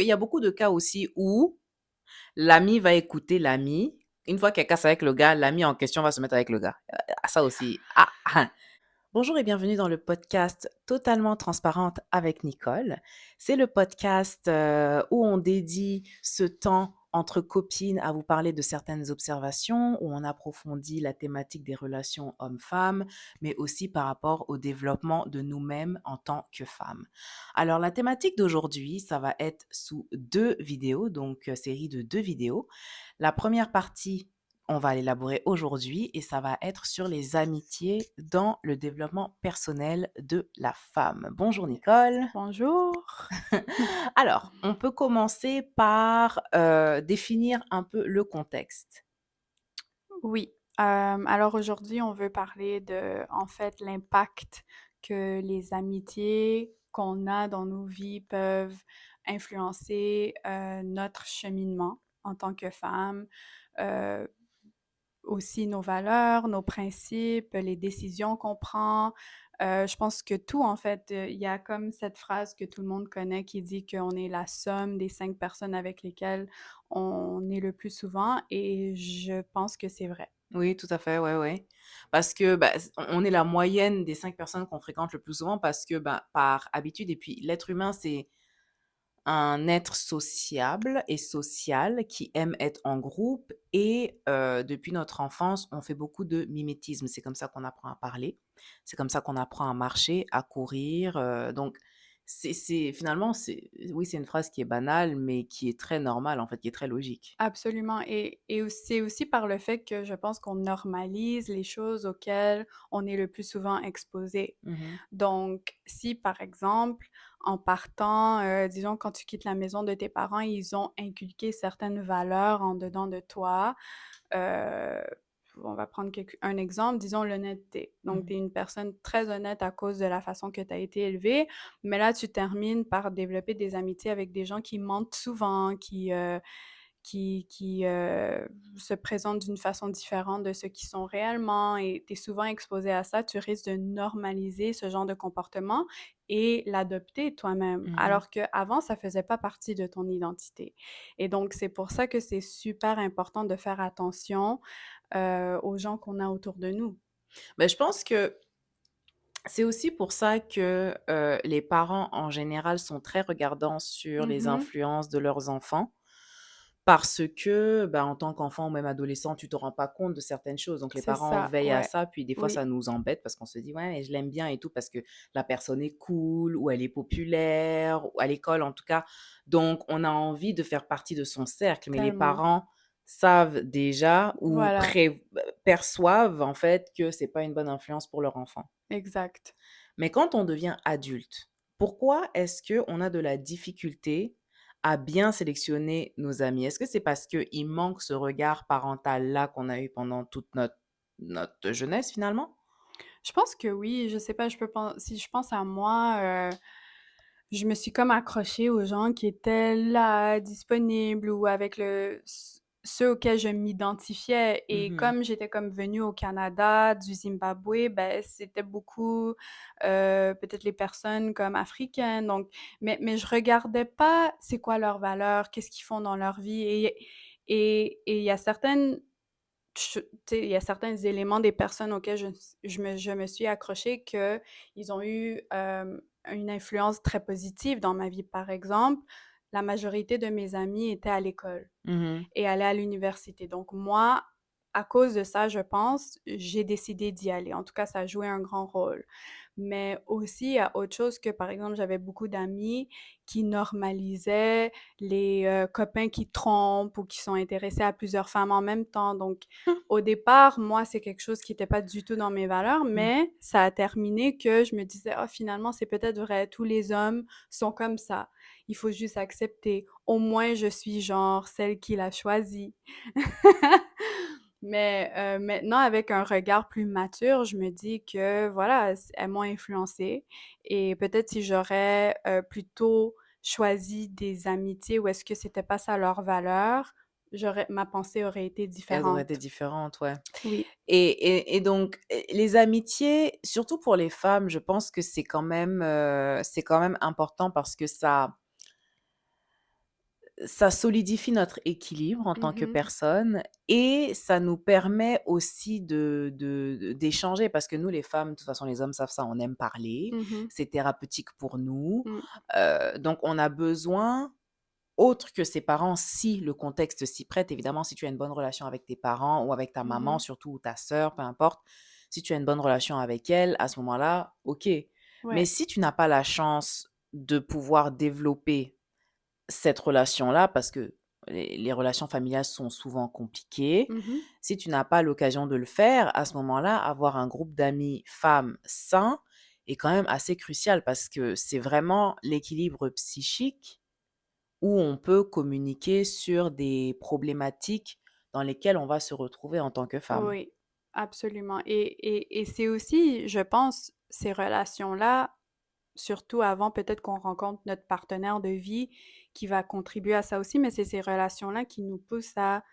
qu'il y a beaucoup de cas aussi où l'ami va écouter l'ami. Une fois qu'elle casse avec le gars, l'ami en question va se mettre avec le gars. Ça aussi. Ah. Bonjour et bienvenue dans le podcast Totalement transparente avec Nicole. C'est le podcast où on dédie ce temps entre copines à vous parler de certaines observations, où on approfondit la thématique des relations hommes-femmes, mais aussi par rapport au développement de nous-mêmes en tant que femmes. Alors la thématique d'aujourd'hui, ça va être sous 2 vidéos, donc série de 2 vidéos. La première partie, on va l'élaborer aujourd'hui et ça va être sur les amitiés dans le développement personnel de la femme. Bonjour Yes. Nicole. Bonjour. Alors, on peut commencer par définir un peu le contexte. Oui, alors aujourd'hui, on veut parler de, en fait, l'impact que les amitiés qu'on a dans nos vies peuvent influencer notre cheminement en tant que femme, euh, aussi nos valeurs, nos principes, les décisions qu'on prend. Je pense que tout, en fait, il y a comme cette phrase que tout le monde connaît qui dit qu'on est la somme des 5 personnes avec lesquelles on est le plus souvent et je pense que c'est vrai. Oui, tout à fait, ouais, ouais. Parce que bah, on est la moyenne des 5 personnes qu'on fréquente le plus souvent parce que bah, par habitude, et puis l'être humain, c'est un être sociable et social qui aime être en groupe et depuis notre enfance, on fait beaucoup de mimétisme. C'est comme ça qu'on apprend à parler, c'est comme ça qu'on apprend à marcher, à courir, donc c'est finalement c'est oui, c'est une phrase qui est banale, mais qui est très normale en fait, qui est très logique. Absolument et c'est aussi par le fait que je pense qu'on normalise les choses auxquelles on est le plus souvent exposé. Mmh. Donc, si par exemple, en partant, disons quand tu quittes la maison de tes parents, ils ont inculqué certaines valeurs en dedans de toi, heu, on va prendre un exemple, disons l'honnêteté. Donc, Mmh. tu es une personne très honnête à cause de la façon que tu as été élevée, mais là, tu termines par développer des amitiés avec des gens qui mentent souvent, qui se présentent d'une façon différente de ce qu'ils sont réellement et tu es souvent exposé à ça, tu risques de normaliser ce genre de comportement et l'adopter toi-même, Mmh. alors qu'avant, ça faisait pas partie de ton identité. Et donc, c'est pour ça que c'est super important de faire attention aux gens qu'on a autour de nous. Bah, je pense que c'est aussi pour ça que, les parents en général sont très regardants sur les Mhm. influences de leurs enfants. Parce que, bah, en tant qu'enfant ou même adolescent, tu te rends pas compte de certaines choses. Donc les C'est parents ça, veillent à ouais. ça, puis des fois ça Oui, nous embête parce qu'on se dit: «Ouais, mais je l'aime bien et tout parce que la personne est cool ou elle est populaire ou à l'école en tout cas». Donc on a envie de faire partie de son cercle, mais les tellement. parents savent déjà ou Voilà, perçoivent en fait que c'est pas une bonne influence pour leur enfant. exact. Mais quand on devient adulte, pourquoi est-ce qu'on a de la difficulté à bien sélectionner nos amis? Est-ce que c'est parce qu'il manque ce regard parental-là qu'on a eu pendant toute notre jeunesse finalement? Je pense que oui, je sais pas, si je pense à moi, je me suis comme accrochée aux gens qui étaient là, disponibles ou avec ceux auxquels je m'identifiais. Et Mmh. comme j'étais comme venue au Canada, du Zimbabwe, ben c'était beaucoup peut-être les personnes comme africaines. Donc, mais je regardais pas c'est quoi leurs valeurs, qu'est-ce qu'ils font dans leur vie. Et il y a il y a certains éléments des personnes auxquelles je me suis accrochée que ils ont eu une influence très positive dans ma vie. Par exemple, la majorité de mes amis étaient à l'école Mmh. et allaient à l'université. Donc moi, à cause de ça, je pense, j'ai décidé d'y aller. En tout cas, ça a joué un grand rôle. Mais aussi, il y a autre chose que, par exemple, j'avais beaucoup d'amis qui normalisaient les copains qui trompent ou qui sont intéressés à plusieurs femmes en même temps. Donc, au départ, moi, c'est quelque chose qui n'était pas du tout dans mes valeurs, Mmh. mais ça a terminé que je me disais, ah, finalement, c'est peut-être vrai, tous les hommes sont comme ça. Il faut juste accepter. Au moins, je suis genre celle qu'il a choisie. Mais maintenant, avec un regard plus mature, je me dis que voilà, elles m'ont influencée et peut-être si j'aurais plutôt choisi des amitiés où est-ce que c'était pas ça leur valeur, ma pensée aurait été Elles auraient été différente. différentes, ouais. Oui. Et donc, les amitiés, surtout pour les femmes, je pense que c'est quand même important parce que ça solidifie notre équilibre en tant que Mhm, personne et ça nous permet aussi d'échanger parce que nous, les femmes, de toute façon, les hommes savent ça, on aime parler, mhm, c'est thérapeutique pour nous. mm, Donc, on a besoin, autre que ses parents, si le contexte s'y prête, évidemment, si tu as une bonne relation avec tes parents ou avec ta maman, mhm. surtout, ou ta sœur, peu importe, si tu as une bonne relation avec elle, à ce moment-là, ok. Mais Ouais. si tu n'as pas la chance de pouvoir développer cette relation-là, parce que les relations familiales sont souvent compliquées. Mhm. Si tu n'as pas l'occasion de le faire, à ce moment-là, avoir un groupe d'amis femmes sains est quand même assez crucial parce que c'est vraiment l'équilibre psychique où on peut communiquer sur des problématiques dans lesquelles on va se retrouver en tant que femme. Oui, absolument. Et c'est aussi, je pense, ces relations-là, surtout avant peut-être qu'on rencontre notre partenaire de vie qui va contribuer à ça aussi, mais c'est ces relations-là qui nous poussent à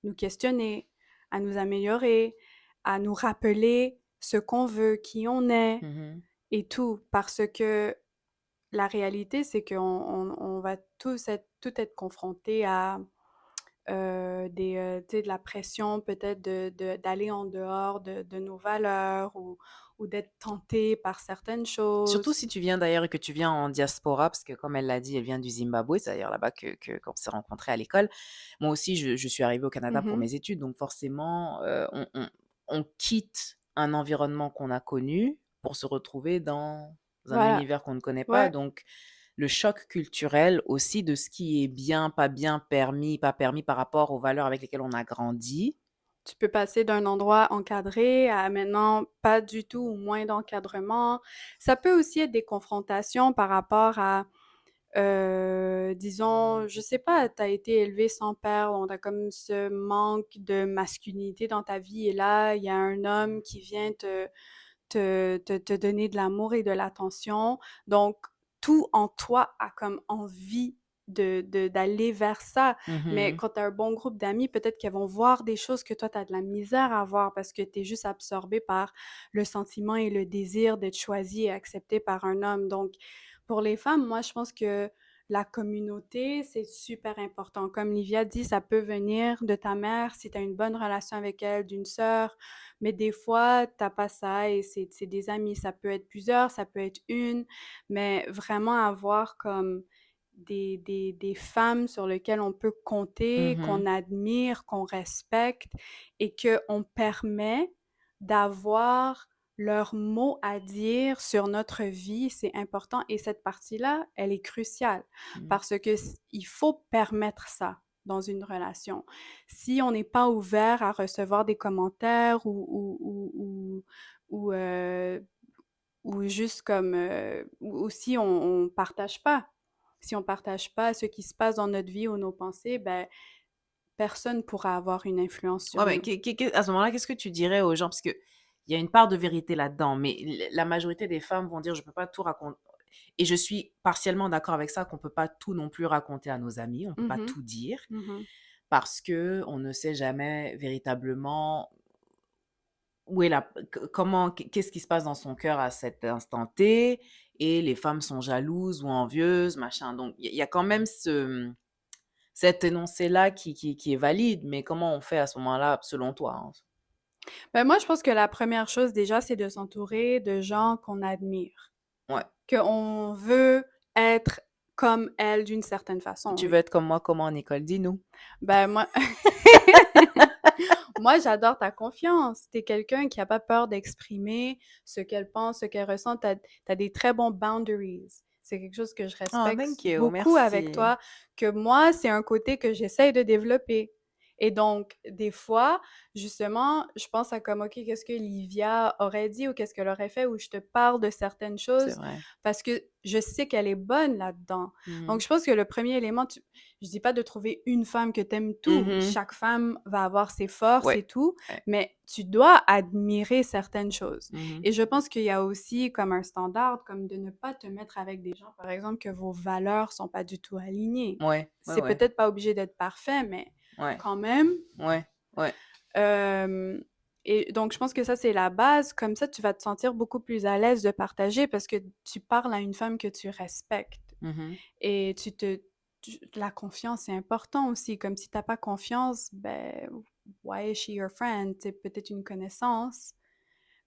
nous questionner, à nous améliorer, à nous rappeler ce qu'on veut, qui on est Mhm. et tout. Parce que la réalité, c'est qu'on va tout être confrontés à tu sais, de la pression peut-être d'aller en dehors de nos valeurs ou d'être tenté par certaines Surtout choses. si tu viens d'ailleurs et que tu viens en diaspora, parce que comme elle l'a dit, elle vient du Zimbabwe, c'est d'ailleurs là-bas qu'on s'est rencontrés à l'école. Moi aussi, je suis arrivée au Canada pour Mhm. mes études, donc forcément, on quitte un environnement qu'on a connu pour se retrouver dans un Voilà. univers qu'on ne connaît pas. Ouais. Donc, le choc culturel aussi de ce qui est bien, pas permis par rapport aux valeurs avec lesquelles on a grandi. Tu peux passer d'un endroit encadré à maintenant pas du tout ou moins d'encadrement. Ça peut aussi être des confrontations par rapport à, disons, je sais pas, t'as été élevé sans père, on a comme ce manque de masculinité dans ta vie et là, il y a un homme qui vient te donner de l'amour et de l'attention. Donc, tout en toi a comme envie d'aller vers ça. Mais Mhm, quand tu as un bon groupe d'amis, peut-être qu'elles vont voir des choses que toi, tu as de la misère à voir parce que tu es juste absorbé par le sentiment et le désir d'être choisi et accepté par un homme. Donc, pour les femmes, moi, je pense que la communauté, c'est super important. Comme Livia dit, ça peut venir de ta mère si tu as une bonne relation avec elle, d'une sœur, mais des fois, t'as pas ça et c'est des amis. Ça peut être plusieurs, ça peut être une, mais vraiment avoir comme des femmes sur lesquelles on peut compter, mhm, qu'on admire, qu'on respecte et qu'on permet d'avoir leur mot à dire sur notre vie, c'est important. Et cette partie-là, elle est cruciale mhm, parce que il faut permettre ça dans une relation. Si on n'est pas ouvert à recevoir des commentaires ou ou juste comme ou si on partage pas. Si on partage pas ce qui se passe dans notre vie ou nos pensées, ben personne pourra avoir une influence Ouais, sur mais nous. à ce moment-là, qu'est-ce que tu dirais aux gens? Parce que il y a une part de vérité là-dedans, mais la majorité des femmes vont dire, je peux pas tout raconter. Et je suis partiellement d'accord avec ça, qu'on peut pas tout non plus raconter à nos amis, on peut pas Mhm, tout dire, mhm. parce que on ne sait jamais véritablement où est comment, qu'est-ce qui se passe dans son cœur à cet instant T, et les femmes sont jalouses ou envieuses, machin. Donc, il y a quand même cet énoncé-là qui est valide, mais comment on fait à ce moment-là, selon toi, hein? Ben moi, je pense que la première chose déjà, c'est de s'entourer de gens qu'on admire, Ouais. qu'on veut être comme elle d'une certaine façon. Tu veux être comme moi, comment, Nicole? Dis-nous. Ben moi, moi, j'adore ta confiance. Tu es quelqu'un qui a pas peur d'exprimer ce qu'elle pense, ce qu'elle ressent. Tu as des très bons boundaries. C'est quelque chose que je Oh, respecte thank you. beaucoup avec Merci. toi, que moi, c'est un côté que j'essaye de développer. Et donc, des fois, justement, je pense à comme, OK, qu'est-ce que Livia aurait dit ou qu'est-ce qu'elle aurait fait, ou je te parle de certaines C'est choses vrai. parce que je sais qu'elle est bonne là-dedans. Donc, Mhm. je pense que le premier élément, je dis pas de trouver une femme que t'aimes tout. Mhm. Chaque femme va avoir ses forces Ouais. et tout, Ouais. mais tu dois admirer certaines choses. Mhm. Et je pense qu'il y a aussi comme un standard, comme de ne pas te mettre avec des gens, par exemple, que vos valeurs sont pas du tout alignées. Ouais. Ouais, C'est ouais. peut-être pas obligé d'être parfait, mais Ouais. quand même. Ouais. Ouais. Euh, et donc, je pense que ça, c'est la base. Comme ça, tu vas te sentir beaucoup plus à l'aise de partager parce que tu parles à une femme que tu respectes Mhm. et la confiance, c'est important aussi. Comme si t'as pas confiance, ben, why is she your friend? C'est peut-être une connaissance,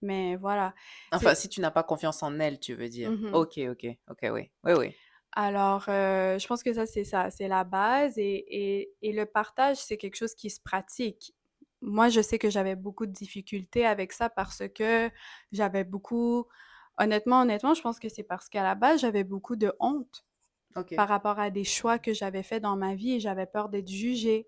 mais voilà. Enfin, C'est, si tu n'as pas confiance en elle, tu veux dire. Mhm. Ok, ok, ok, oui. Oui, oui. Alors, je pense que ça, c'est la base et le partage, c'est quelque chose qui se pratique. Moi, je sais que j'avais beaucoup de difficultés avec ça parce que j'avais beaucoup, honnêtement, je pense que c'est parce qu'à la base, j'avais beaucoup de honte Ok. par rapport à des choix que j'avais faits dans ma vie et j'avais peur d'être jugée.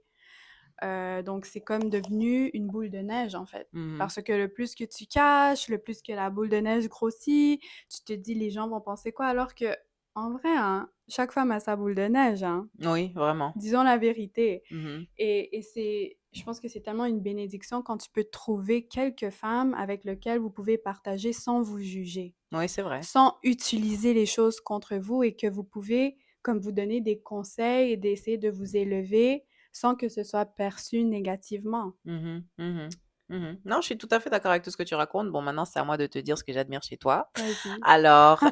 Donc, c'est comme devenu une boule de neige, en fait. Mhm. Parce que le plus que tu caches, le plus que la boule de neige grossit, tu te dis les gens vont penser quoi? Alors que, en vrai, hein, chaque femme a sa boule de neige, hein. Oui, vraiment. Disons la vérité. Mhm. Et c'est, je pense que c'est tellement une bénédiction quand tu peux trouver quelques femmes avec lesquelles vous pouvez partager sans vous juger, Oui, c'est vrai. sans utiliser les choses contre vous et que vous pouvez, comme vous donner des conseils et d'essayer de vous élever sans que ce soit perçu négativement. Mhm, mhm, mhm. Non, je suis tout à fait d'accord avec tout ce que tu racontes. Bon, maintenant, c'est à moi de te dire ce que j'admire chez toi. Vas-y. Alors,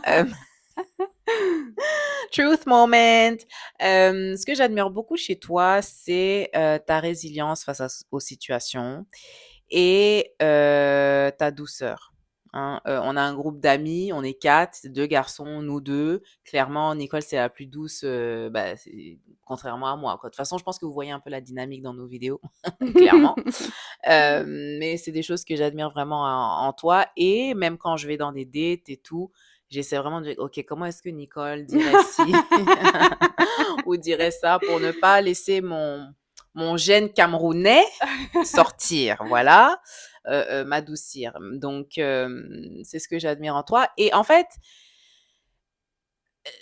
truth moment. Ce que j'admire beaucoup chez toi, c'est ta résilience face aux situations et ta douceur. Hein. On a un groupe d'amis, on est quatre, deux garçons, nous deux. Clairement, Nicole, c'est la plus douce, contrairement à moi, quoi. De toute façon, je pense que vous voyez un peu la dynamique dans nos vidéos, clairement. Mais c'est des choses que j'admire vraiment en toi. Et même quand je vais dans des dates et tout, j'essaie vraiment de dire, OK, comment est-ce que Nicole dirait ci ou dirait ça pour ne pas laisser mon gène camerounais sortir, voilà, m'adoucir. Donc, c'est ce que j'admire en toi. Et en fait,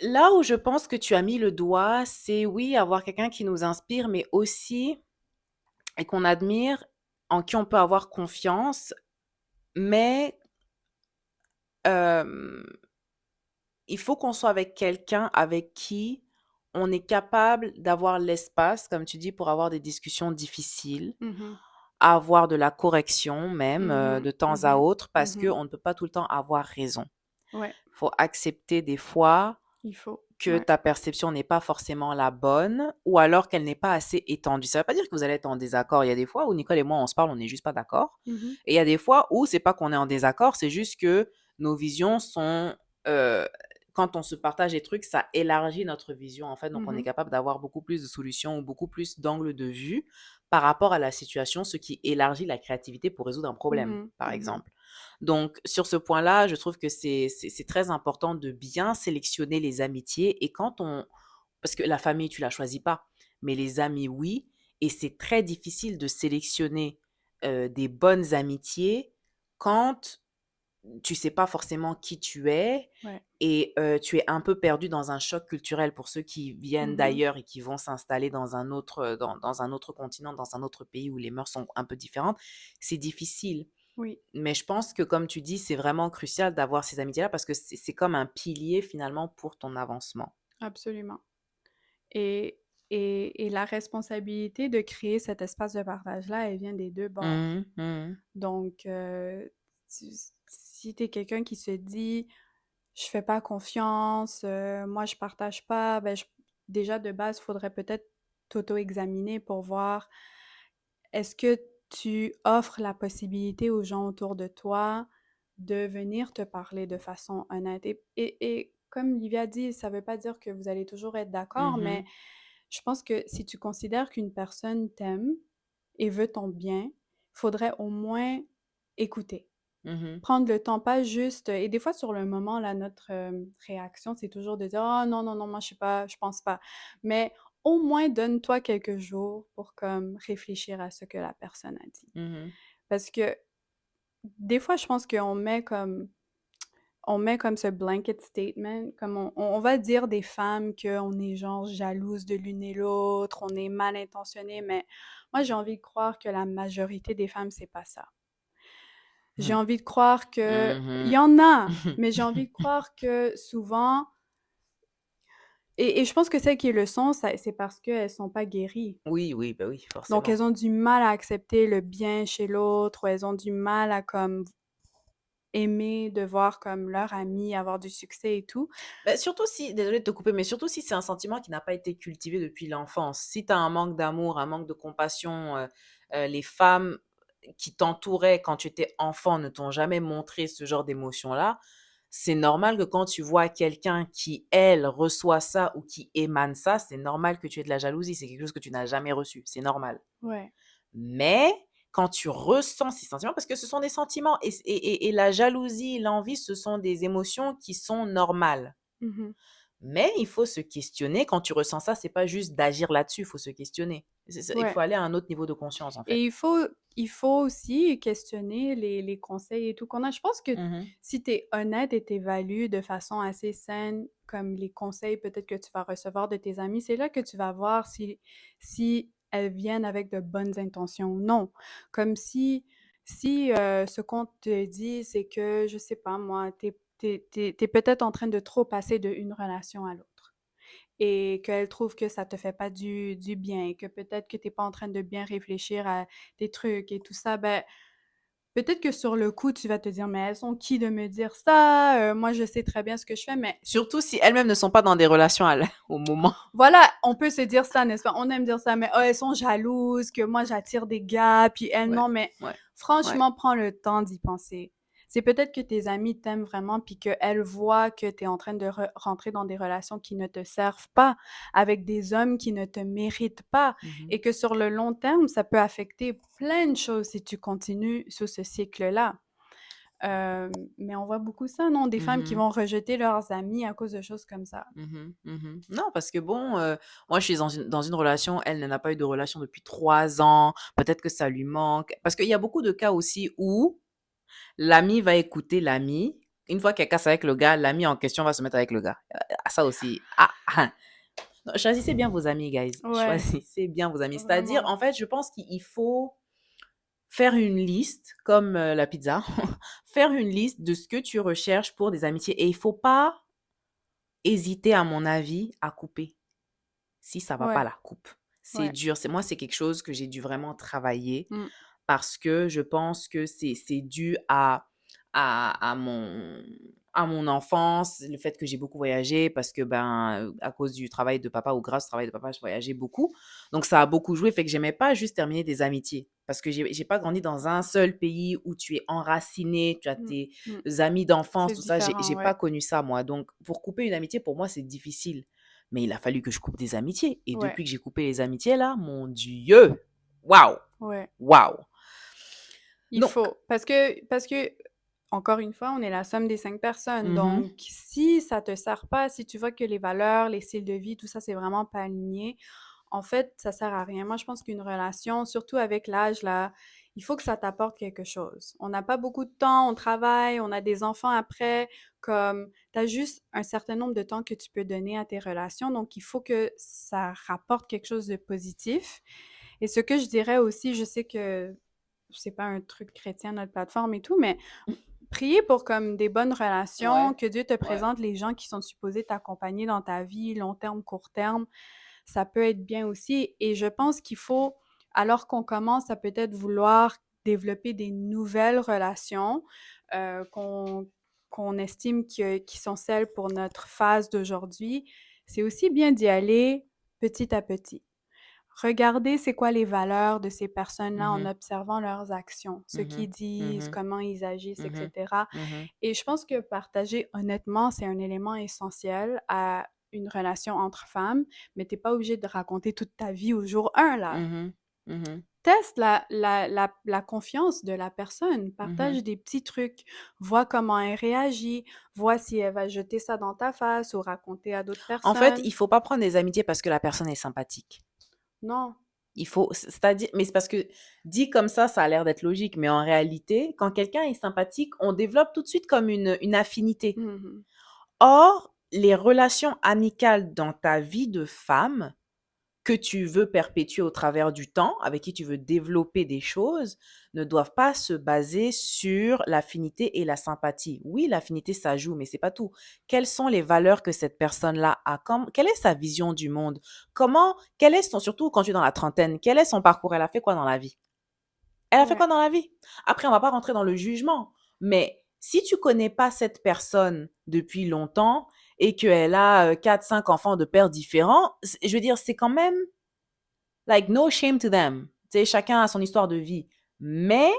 là où je pense que tu as mis le doigt, c'est oui, avoir quelqu'un qui nous inspire, mais aussi, et qu'on admire, en qui on peut avoir confiance, mais hem, il faut qu'on soit avec quelqu'un avec qui on est capable d'avoir l'espace, comme tu dis, pour avoir des discussions difficiles, Mhm, avoir de la correction même, mhm, de temps à mhm, autre, parce mhm. qu'on ne peut pas tout le temps avoir raison. Ouais, Il faut accepter des fois il faut. que Ouais. ta perception n'est pas forcément la bonne ou alors qu'elle n'est pas assez étendue. Ça ne veut pas dire que vous allez être en désaccord. Il y a des fois où Nicole et moi, on se parle, on n'est juste pas d'accord. Mhm, Et il y a des fois où c'est pas qu'on est en désaccord, c'est juste que nos visions sont... euh, quand on se partage des trucs, ça élargit notre vision, en fait. Donc, on est mhm, capable d'avoir beaucoup plus de solutions ou beaucoup plus d'angles de vue par rapport à la situation, ce qui élargit la créativité pour résoudre un problème, mhm, par mhm. exemple. Donc, sur ce point-là, je trouve que c'est très important de bien sélectionner les amitiés. Et quand on... Parce que la famille, tu la choisis pas, mais les amis, oui. Et c'est très difficile de sélectionner des bonnes amitiés quand tu sais pas forcément qui tu es Ouais. et tu es un peu perdu dans un choc culturel pour ceux qui viennent Mhm. d'ailleurs et qui vont s'installer dans un autre, dans un autre continent, dans un autre pays où les mœurs sont un peu différentes. C'est difficile. Oui, Mais je pense que, comme tu dis, c'est vraiment crucial d'avoir ces amitiés-là parce que c'est comme un pilier finalement pour ton avancement. absolument. Et, et la responsabilité de créer cet espace de partage-là, elle vient des deux bords. Mhm, mhm, Donc, si tu es quelqu'un qui se dit, je fais pas confiance, moi je partage pas, ben déjà de base, il faudrait peut-être t'auto-examiner pour voir est-ce que tu offres la possibilité aux gens autour de toi de venir te parler de façon honnête. Et comme Livia dit, ça veut pas dire que vous allez toujours être d'accord, mais mhm, je pense que si tu considères qu'une personne t'aime et veut ton bien, faudrait au moins écouter. mhm, Prendre le temps, pas juste. Et des fois, sur le moment, là, notre réaction, c'est toujours de dire ah non, non, non, moi, je sais pas, je pense pas. Mais au moins, donne-toi quelques jours pour comme réfléchir à ce que la personne a dit. mhm, Parce que des fois, je pense qu'on on met comme ce blanket statement, comme on va dire des femmes qu'on est genre jalouse de l'une et l'autre, on est mal intentionné, mais moi, j'ai envie de croire que la majorité des femmes, c'est pas ça. J'ai mhm, envie de croire que il mhm. y en a, mais j'ai envie de croire que souvent et je pense que celles qui le sont, c'est parce qu'elles sont pas guéries. Oui, oui, bah oui, Donc forcément. elles ont du mal à accepter le bien chez l'autre, ou elles ont du mal à comme aimer de voir comme leur ami avoir du succès et tout. Bah, surtout si, désolée de te couper, mais surtout si c'est un sentiment qui n'a pas été cultivé depuis l'enfance. Si tu as un manque d'amour, un manque de compassion, les femmes qui t'entouraient quand tu étais enfant ne t'ont jamais montré ce genre d'émotion-là, c'est normal que quand tu vois quelqu'un qui, elle, reçoit ça ou qui émane ça, c'est normal que tu aies de la jalousie. C'est quelque chose que tu n'as jamais reçu. C'est normal. Ouais. Mais quand tu ressens ces sentiments, parce que ce sont des sentiments et la jalousie, l'envie, ce sont des émotions qui sont normales. Mhm. Mais il faut se questionner. Quand tu ressens ça, c'est pas juste d'agir là-dessus, il faut se questionner. Il Ouais. faut aller à un autre niveau de conscience, en fait. Et il faut aussi questionner les conseils et tout qu'on a. Je pense que Mhm. si tu es honnête et t'évalues de façon assez saine, comme les conseils peut-être que tu vas recevoir de tes amis, c'est là que tu vas voir si elles viennent avec de bonnes intentions ou non. Comme si ce qu'on te dit, c'est que, je sais pas moi, t'es peut-être en train de trop passer d'une relation à l'autre et qu'elle trouve que ça te fait pas du bien et que peut-être que tu es pas en train de bien réfléchir à des trucs et tout ça, ben, peut-être que sur le coup, tu vas te dire: «Mais elles sont qui de me dire ça? Moi, je sais très bien ce que je fais», mais Surtout si elles-mêmes ne sont pas dans des relations au moment. voilà, on peut se dire ça, n'est-ce pas? On aime dire ça, mais «Oh, elles sont jalouses que moi j'attire des gars, puis elles Ouais, non», mais ouais, ouais. franchement, prends le temps d'y penser. C'est peut-être que tes amis t'aiment vraiment, puis qu'elles voient que tu es en train de rentrer dans des relations qui ne te servent pas, avec des hommes qui ne te méritent pas, Mhm. et que sur le long terme, ça peut affecter plein de choses si tu continues sous ce cycle-là. Mais on voit beaucoup ça, non? Des femmes qui Mhm. vont rejeter leurs amis à cause de choses comme ça. Mhm, mhm. Non, parce que bon, moi, je suis dans une relation, elle n'a pas eu de relation depuis 3 ans. Peut-être que ça lui manque. Parce qu'il y a beaucoup de cas aussi où l'ami va écouter l'ami. Une fois qu'elle casse avec le gars, l'ami en question va se mettre avec le gars. Ça aussi. Ah, ah. Non, choisissez bien vos amis, guys. Ouais, Choisissez bien vos amis. C'est-à-dire, vraiment. en fait, je pense qu'il faut faire une liste, comme la pizza, faire une liste de ce que tu recherches pour des amitiés. Et il faut pas hésiter, à mon avis, à couper. Si ça va pas, Ouais, la coupe. C'est ouais. dur. Moi, c'est quelque chose que j'ai dû vraiment travailler Mmh. parce que je pense que c'est dû à mon enfance, le fait que j'ai beaucoup voyagé parce que, ben, à cause du travail de papa ou grâce au travail de papa, je voyageais beaucoup. Donc, ça a beaucoup joué. Fait que j'aimais pas juste terminer des amitiés parce que j'ai pas grandi dans un seul pays où tu es enraciné, tu as Mmh. tes Mmh. amis d'enfance, C'est tout ça. J'ai différent, j'ai pas ouais. connu ça, moi. Donc, pour couper une amitié, pour moi, c'est difficile. Mais il a fallu que je coupe des amitiés. Et Ouais, depuis que j'ai coupé les amitiés, là, mon Dieu! Waouh! ouais. Waouh! Il Donc, faut. Parce que, encore une fois, on est la somme des 5 personnes. mhm, Donc, si ça te sert pas, si tu vois que les valeurs, les styles de vie, tout ça, c'est vraiment pas aligné, en fait, ça sert à rien. Moi, je pense qu'une relation, surtout avec l'âge, là, il faut que ça t'apporte quelque chose. On n'a pas beaucoup de temps, on travaille, on a des enfants après, comme tu as juste un certain nombre de temps que tu peux donner à tes relations. Donc, il faut que ça rapporte quelque chose de positif. Et ce que je dirais aussi, je sais que c'est pas un truc chrétien, notre plateforme et tout, mais prier pour comme des bonnes relations, ouais, que Dieu te ouais. présente les gens qui sont supposés t'accompagner dans ta vie, long terme, court terme, ça peut être bien aussi. Et je pense qu'il faut, alors qu'on commence à peut-être vouloir développer des nouvelles relations qu'on estime qui sont celles pour notre phase d'aujourd'hui, c'est aussi bien d'y aller petit à petit. Regarder c'est quoi les valeurs de ces personnes-là en Mhm, observant leurs actions, ce qu'ils mhm, disent, mhm, comment ils agissent, mhm, etc. mhm. Et je pense que partager honnêtement, c'est un élément essentiel à une relation entre femmes, mais t'es pas obligé de raconter toute ta vie au jour 1, là. Mhm, mhm, Teste la confiance de la personne, mhm. partage des petits trucs, vois comment elle réagit, vois si elle va jeter ça dans ta face ou raconter à d'autres En fait, personnes. il faut pas prendre des amitiés parce que la personne est sympathique. Non. C'est-à-dire, mais c'est parce que dit comme ça a l'air d'être logique, mais en réalité, quand quelqu'un est sympathique, on développe tout de suite comme une affinité. Mhm. Or, les relations amicales dans ta vie de femme, que tu veux perpétuer au travers du temps, avec qui tu veux développer des choses, ne doivent pas se baser sur l'affinité et la sympathie. Oui, l'affinité, ça joue, mais c'est pas tout. Quelles sont les valeurs que cette personne-là a? Quelle est sa vision du monde? Quel est surtout quand tu es dans la trentaine, quel est son parcours? Elle a fait quoi dans la vie? Elle a fait Ouais. quoi dans la vie? Après, on va pas rentrer dans le jugement, mais Si tu connais pas cette personne depuis longtemps et qu'elle a 4-5 enfants de pères différents, je veux dire, c'est quand même, like, no shame to them. Tu sais, chacun a son histoire de vie. Mais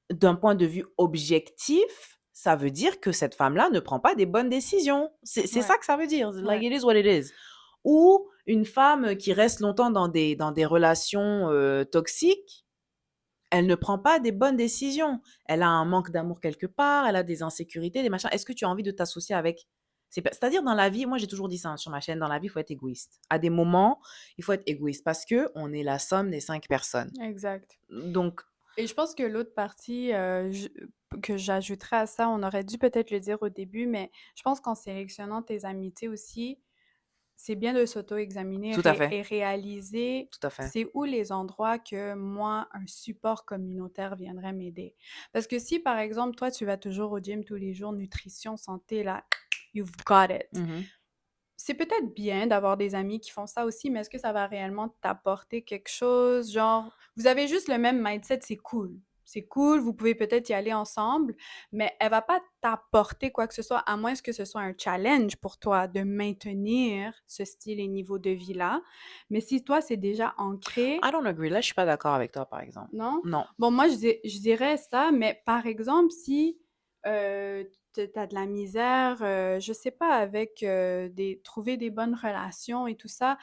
d'un point de vue objectif, ça veut dire que cette femme-là ne prend pas des bonnes décisions. C'est Ouais, ça que ça veut dire. Like, ouais, it is what it is. Ou une femme qui reste longtemps dans des relations toxiques, elle ne prend pas des bonnes décisions. Elle a un manque d'amour quelque part, elle a des insécurités, des machins. Est-ce que tu as envie de t'associer avec c'est-à-dire dans la vie, moi j'ai toujours dit ça sur ma chaîne, dans la vie, il faut être égoïste. À des moments, il faut être égoïste parce que on est la somme des 5 personnes. exact. Donc, Et je pense que l'autre partie que j'ajouterais à ça, on aurait dû peut-être le dire au début, mais je pense qu'en sélectionnant tes amitiés aussi, c'est bien de s'auto-examiner tout à fait, et réaliser tout à fait. c'est où les endroits que moi, un support communautaire viendrait m'aider. Parce que si, par exemple, toi, tu vas toujours au gym tous les jours, nutrition, santé, là, you've got it. Mhm. C'est peut-être bien d'avoir des amis qui font ça aussi, mais est-ce que ça va réellement t'apporter quelque chose? Genre, vous avez juste le même mindset, c'est cool. C'est cool, vous pouvez peut-être y aller ensemble, mais elle va pas t'apporter quoi que ce soit, à moins que ce soit un challenge pour toi de maintenir ce style et niveau de vie-là. Mais si toi, c'est déjà ancré, I don't agree. Là, je suis pas d'accord avec toi, par exemple. non? Non. Bon, moi, je dirais ça, mais par exemple, si t'as de la misère, je sais pas, avec trouver des bonnes relations et tout ça,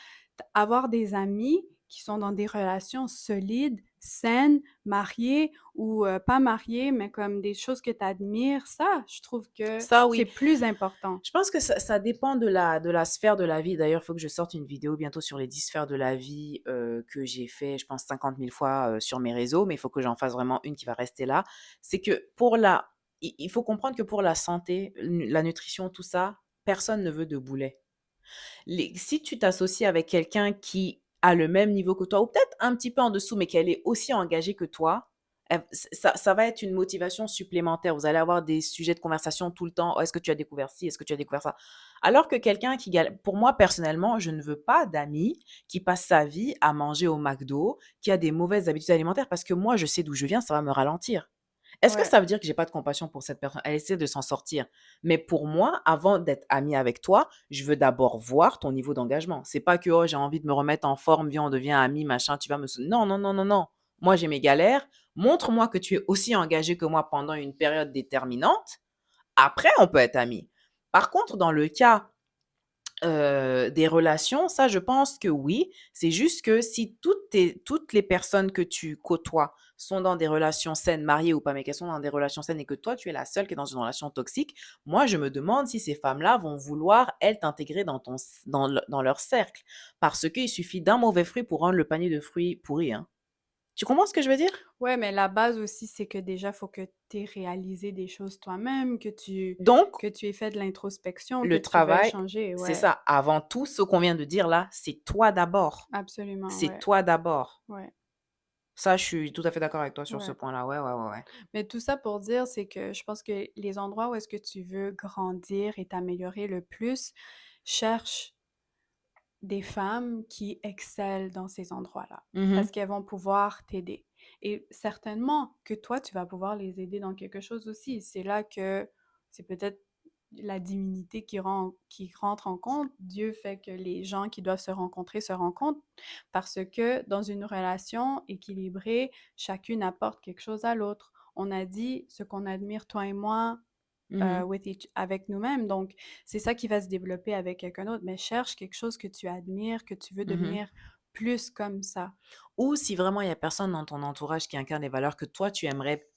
avoir des amis qui sont dans des relations solides, saines, mariés ou pas mariés, mais comme des choses que tu admires, ça, je trouve que Ça, c'est oui. plus important. Je pense que ça dépend de la sphère de la vie. D'ailleurs, il faut que je sorte une vidéo bientôt sur les 10 sphères de la vie que j'ai fait, je pense, 50 000 fois sur mes réseaux, mais il faut que j'en fasse vraiment une qui va rester là. C'est que il faut comprendre que pour la santé, la nutrition, tout ça, personne ne veut de boulet. Si tu t'associes avec quelqu'un qui a le même niveau que toi, ou peut-être un petit peu en dessous, mais qu'elle est aussi engagée que toi, ça va être une motivation supplémentaire. Vous allez avoir des sujets de conversation tout le temps. Oh, est-ce que tu as découvert ci? Est-ce que tu as découvert ça? Alors que quelqu'un qui pour moi, personnellement, je ne veux pas d'amis qui passe sa vie à manger au McDo, qui a des mauvaises habitudes alimentaires, parce que moi, je sais d'où je viens, ça va me ralentir. Est-ce que Ouais. ça veut dire que j'ai pas de compassion pour cette personne? Elle essaie de s'en sortir. Mais pour moi, avant d'être amie avec toi, je veux d'abord voir ton niveau d'engagement. C'est pas que oh, j'ai envie de me remettre en forme, viens, on devient amis, machin, tu vas me non, non, non, non, non. Moi, j'ai mes galères. Montre-moi que tu es aussi engagé que moi pendant une période déterminante. Après, on peut être amis. Par contre, dans le cas des relations, ça, je pense que oui. C'est juste que si toutes les personnes que tu côtoies sont dans des relations saines, mariées ou pas, mais qu'elles sont dans des relations saines et que toi, tu es la seule qui est dans une relation toxique, moi, je me demande si ces femmes-là vont vouloir, elles, t'intégrer dans leur cercle. Parce qu'il suffit d'un mauvais fruit pour rendre le panier de fruits pourri, hein. Tu comprends ce que je veux dire? Ouais, mais la base aussi, c'est que déjà, faut que tu aies réalisé des choses toi-même, Donc, que tu aies fait de l'introspection, que le tu veuilles travail, changer. c'est Ouais, ça. Avant tout, ce qu'on vient de dire là, c'est toi d'abord. absolument, C'est ouais, toi d'abord. ouais, Ça, je suis tout à fait d'accord avec toi sur ce ouais. point-là. Ouais, ouais, ouais, ouais. Mais tout ça pour dire, c'est que je pense que les endroits où est-ce que tu veux grandir et t'améliorer le plus, cherche des femmes qui excellent dans ces endroits-là, parce Mhm, qu'elles vont pouvoir t'aider. Et certainement que toi, tu vas pouvoir les aider dans quelque chose aussi. C'est là que c'est peut-être la divinité qui rentre en compte. Dieu fait que les gens qui doivent se rencontrent parce que dans une relation équilibrée, chacune apporte quelque chose à l'autre. On a dit ce qu'on admire, toi et moi, mhm, avec nous-mêmes. Donc, c'est ça qui va se développer avec quelqu'un d'autre. Mais cherche quelque chose que tu admires, que tu veux mhm. devenir plus comme ça. Ou si vraiment il y a personne dans ton entourage qui incarne les valeurs que toi, tu aimerais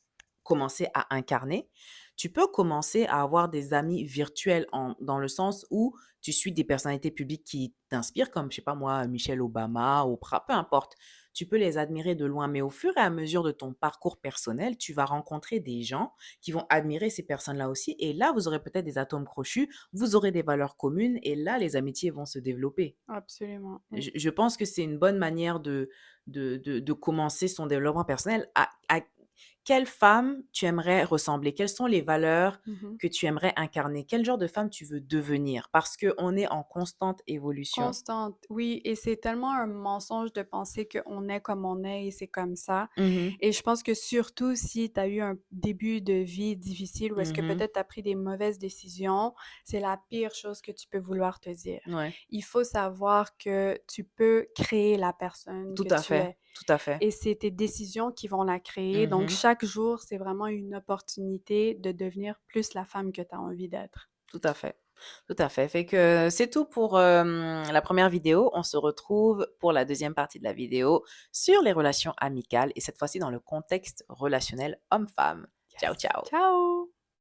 commencer à incarner, tu peux commencer à avoir des amis virtuels dans le sens où tu suis des personnalités publiques qui t'inspirent, comme, je sais pas moi, Michelle Obama, Oprah, peu importe. Tu peux les admirer de loin, mais au fur et à mesure de ton parcours personnel, tu vas rencontrer des gens qui vont admirer ces personnes-là aussi. Et là, vous aurez peut-être des atomes crochus, vous aurez des valeurs communes, et là, les amitiés vont se développer. Absolument, oui. Je pense que c'est une bonne manière de commencer son développement personnel. quelle femme tu aimerais ressembler? Quelles sont les valeurs Mmh. que tu aimerais incarner? Quel genre de femme tu veux devenir? Parce qu'on est en constante évolution. Constante, oui, et c'est tellement un mensonge de penser qu'on est comme on est et c'est comme ça. Mhm, Et je pense que surtout si tu as eu un début de vie difficile ou est-ce que mhm, peut-être tu as pris des mauvaises décisions, c'est la pire chose que tu peux vouloir te dire. ouais, Il faut savoir que tu peux créer la personne tout que à tu fait, es tout à fait. et c'est tes décisions qui vont la créer. Donc Mhm, chaque jour, c'est vraiment une opportunité de devenir plus la femme que tu as envie d'être. tout à fait. Tout à fait. Fait que c'est tout pour la première vidéo. On se retrouve pour la deuxième partie de la vidéo sur les relations amicales et cette fois-ci dans le contexte relationnel homme-femme. Ciao, Yes. ciao. Ciao!